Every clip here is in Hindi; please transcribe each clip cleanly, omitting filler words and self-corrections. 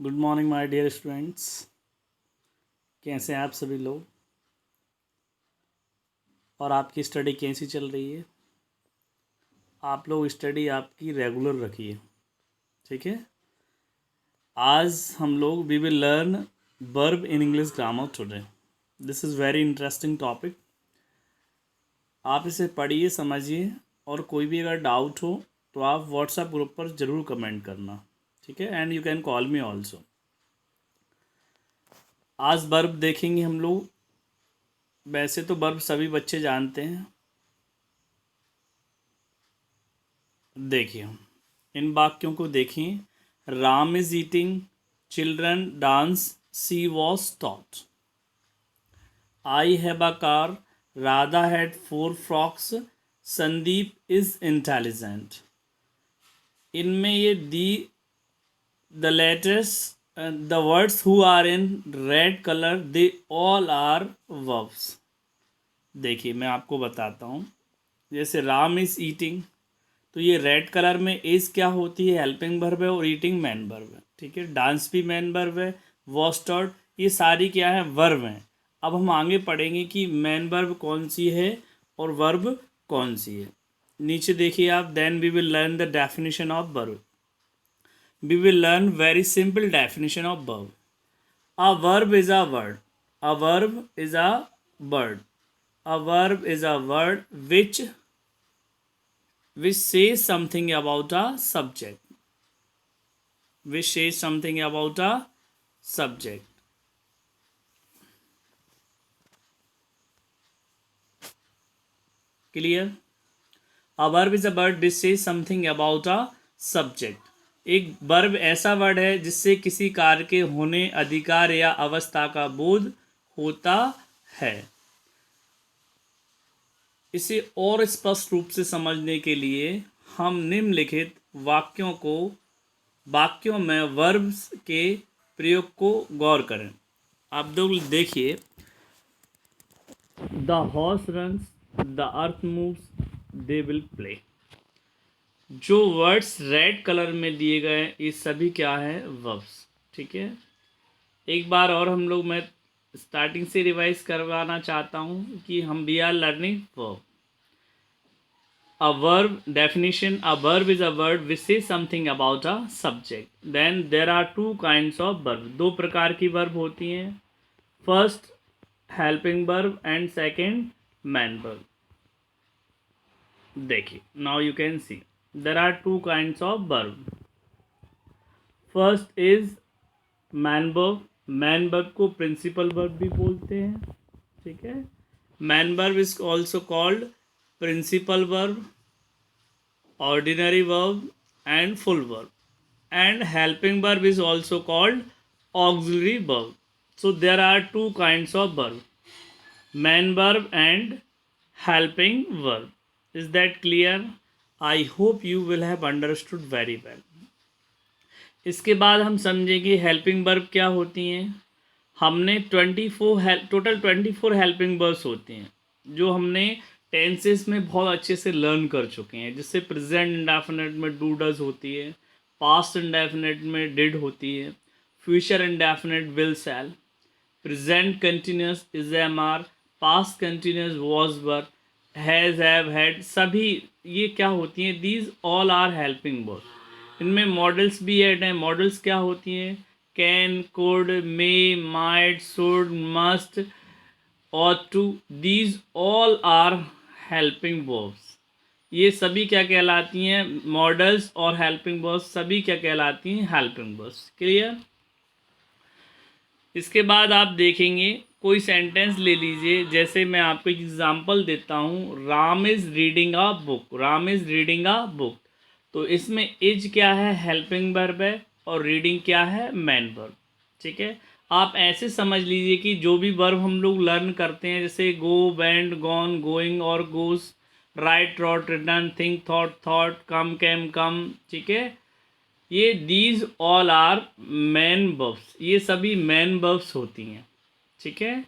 Good morning my dear students. कैसे हैं आप सभी लोग और आपकी स्टडी कैसी चल रही है? आप लोग स्टडी आपकी रेगुलर रखिए, ठीक है। आज हम लोग we will learn verb in English grammar today. This is very interesting topic. आप इसे पढ़िए, समझिए, और कोई भी अगर डाउट हो तो आप व्हाट्सएप ग्रुप पर ज़रूर कमेंट करना, ठीक है। And you can call me also. आज वर्ब देखेंगे हम लोग। वैसे तो वर्ब सभी बच्चे जानते हैं। देखिए, इन वाक्यों को देखें। Ram is eating, children dance, she was taught. I have a car, Radha had 4 frocks, Sandeep is intelligent. इनमें ये the the letters the words who are in red colour they all are verbs. देखिए, मैं आपको बताता हूँ। जैसे राम इज ईटिंग, तो ये रेड कलर में इज क्या होती है? हेल्पिंग वर्ब है, और ईटिंग मैन वर्ब है, ठीक है। डांस भी मैन वर्ब है, वॉज टॉट, ये सारी क्या है? वर्ब हैं। अब हम आगे पढ़ेंगे कि मैन वर्ब कौन सी है और वर्ब कौन सी है। नीचे देखिए आप। Then we will learn the definition of verb. We will learn very simple definition of verb. A verb is a word. A verb is a word. A verb is a word which says something about a subject. Which says something about a subject. Clear? A verb is a word which says something about a subject. एक वर्ब ऐसा वर्ड है जिससे किसी कार्य के होने, अधिकार या अवस्था का बोध होता है। इसे और स्पष्ट रूप से समझने के लिए हम निम्नलिखित वाक्यों में वर्ब्स के प्रयोग को गौर करें। आप लोग देखिए। The horse runs, the earth moves, they will play. जो वर्ड्स रेड कलर में दिए गए ये सभी क्या है? वर्ब्स, ठीक है। एक बार और हम लोग, मैं स्टार्टिंग से रिवाइज करवाना चाहता हूँ कि हम we are learning verb. A verb definition: a verb is a word which says something about a subject. Then there are two kinds of verb. दो प्रकार की verb होती हैं। First helping verb and second main verb. देखिए, now you can see there are two kinds of verb. First is main verb. main verb को principal verb भी बोलते हैं, ठीक है। main verb is also called principal verb, ordinary verb and full verb, and helping verb is also called auxiliary verb. So there are two kinds of verb, main verb and helping verb. Is that clear? I hope you will have understood very well. इसके बाद हम समझेंगे हेल्पिंग वर्ब क्या होती हैं। हमने 24 हेल्पिंग वर्ब्स होती हैं जो हमने टेंसेस में बहुत अच्छे से लर्न कर चुके हैं। जिससे प्रेजेंट इंडेफिनिट में डू डज होती है, पास्ट इंडेफिनिट में डिड होती है, future indefinite will shall, present continuous is am are, past continuous was were, has have had, सभी ये क्या होती हैं? These all are helping verb. इनमें मॉडल्स भी ऐड हैं। मॉडल्स क्या होती हैं? Can, could, may, might, should, must, ought to, these all are helping verbs. ये सभी क्या कहलाती हैं? मॉडल्स और हेल्पिंग वर्ब्स सभी क्या कहलाती हैं? Helping verbs. क्लियर? इसके बाद आप देखेंगे, कोई सेंटेंस ले लीजिए। जैसे मैं आपको एक एग्जांपल देता हूँ, Ram is reading a book. Ram is reading a book, तो इसमें इज क्या है? हेल्पिंग वर्ब है, और रीडिंग क्या है? मेन वर्ब, ठीक है। आप ऐसे समझ लीजिए कि जो भी वर्ब हम लोग लर्न करते हैं, जैसे गो, वेंट, गॉन, गोइंग और goes, write, wrote, written, think, thought, thought, come, came, come, ठीक है। ये these all are main verbs. ये सभी मेन वर्ब्स होती हैं, ठीक है।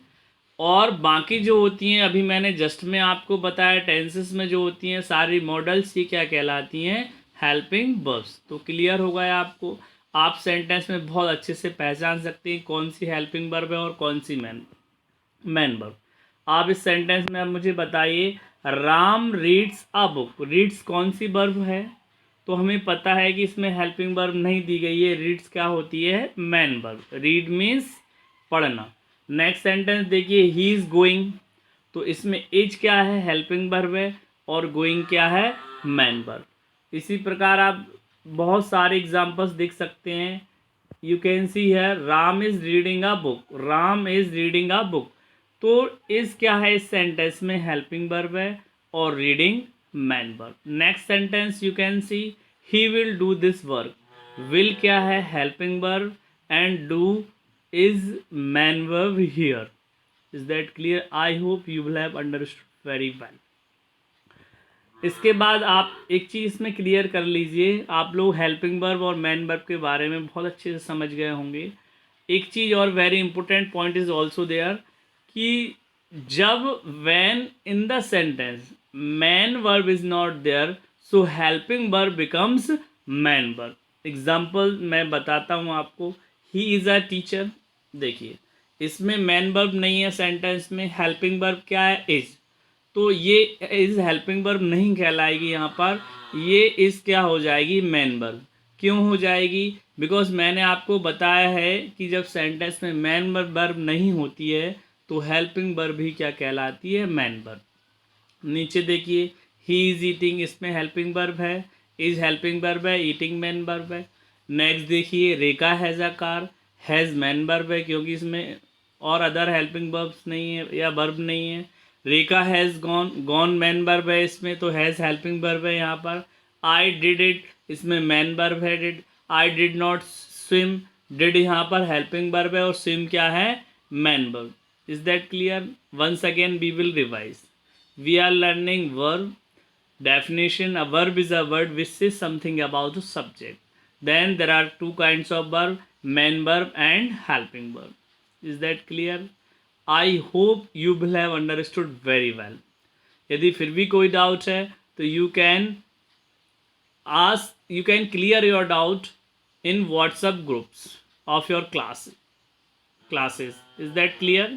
और बाकी जो होती हैं, अभी मैंने जस्ट में आपको बताया, टेंसेस में जो होती हैं सारी मॉडल्स, ये क्या कहलाती हैं? Helping verbs. तो क्लियर हो गया आपको। आप सेंटेंस में बहुत अच्छे से पहचान सकते हैं कौन सी हेल्पिंग वर्ब है और कौन सी मैन वर्ब। आप इस सेंटेंस में अब मुझे बताइए, Ram reads a book, reads कौन सी वर्ब है? तो हमें पता है कि इसमें हेल्पिंग वर्ब नहीं दी गई है, रीड्स क्या होती है? Main verb. रीड मीन्स पढ़ना। नेक्स्ट सेंटेंस देखिए, ही इज़ गोइंग, तो इसमें इज क्या है? हेल्पिंग वर्ब है, और गोइंग क्या है? Main verb. इसी प्रकार आप बहुत सारे एग्जांपल्स देख सकते हैं। यू कैन सी है, Ram is reading a book, Ram is reading a book. तो इज़ क्या है इस सेंटेंस में? हेल्पिंग वर्ब है, और reading man verb. Next sentence you can see, he will do this work, will क्या है? Helping verb, and do is man verb here. Is that clear? I hope you will have understood very well. इसके बाद आप एक चीज़ इसमें क्लियर कर लीजिए, आप लोग हेल्पिंग वर्ब और मैन वर्ब के बारे में बहुत अच्छे से समझ गए होंगे। एक चीज़ और very important point is also there, कि जब when in the sentence main verb is not there, so helping verb becomes main verb. Example मैं बताता हूँ आपको, ही इज़ अ टीचर। देखिए इसमें मैन वर्ब नहीं है सेंटेंस में, हेल्पिंग वर्ब क्या है? इज़। तो ये इज़ हेल्पिंग वर्ब नहीं कहलाएगी यहाँ पर, ये इज़ क्या हो जाएगी? Man verb. क्यों हो जाएगी? बिकॉज मैंने आपको बताया है कि जब सेंटेंस में मैन वर्ब नहीं होती है तो हेल्पिंग वर्ब भी क्या कहलाती है? Main verb. नीचे देखिए, ही इज़ ईटिंग, इसमें हेल्पिंग वर्ब है, इज़ हेल्पिंग वर्ब है, ईटिंग मैन वर्ब है। नेक्स्ट देखिए, Rekha has a car, has main verb है, क्योंकि इसमें और अदर हेल्पिंग वर्ब्स नहीं है या वर्ब नहीं है। Rekha has gone, gone main verb है इसमें, तो हैज़ हेल्पिंग वर्ब है यहाँ पर। आई डिड इट, इसमें मैन वर्ब है did. I did not swim, did यहाँ पर हेल्पिंग वर्ब है, और स्विम क्या है? Main verb. Is that clear? Once again we will revise. We are learning verb definition. A verb is a word which says something about the subject. Then there are two kinds of verb, main verb and helping verb. Is that clear? I hope you will have understood very well. यदि फिर भी कोई डाउट है तो you can ask, you can clear your doubt in WhatsApp groups of your classes. Is that clear?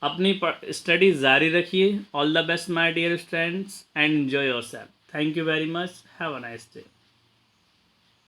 अपनी स्टडी जारी रखिए। All the best my dear students, and enjoy yourself. Thank you very much. Have a nice day.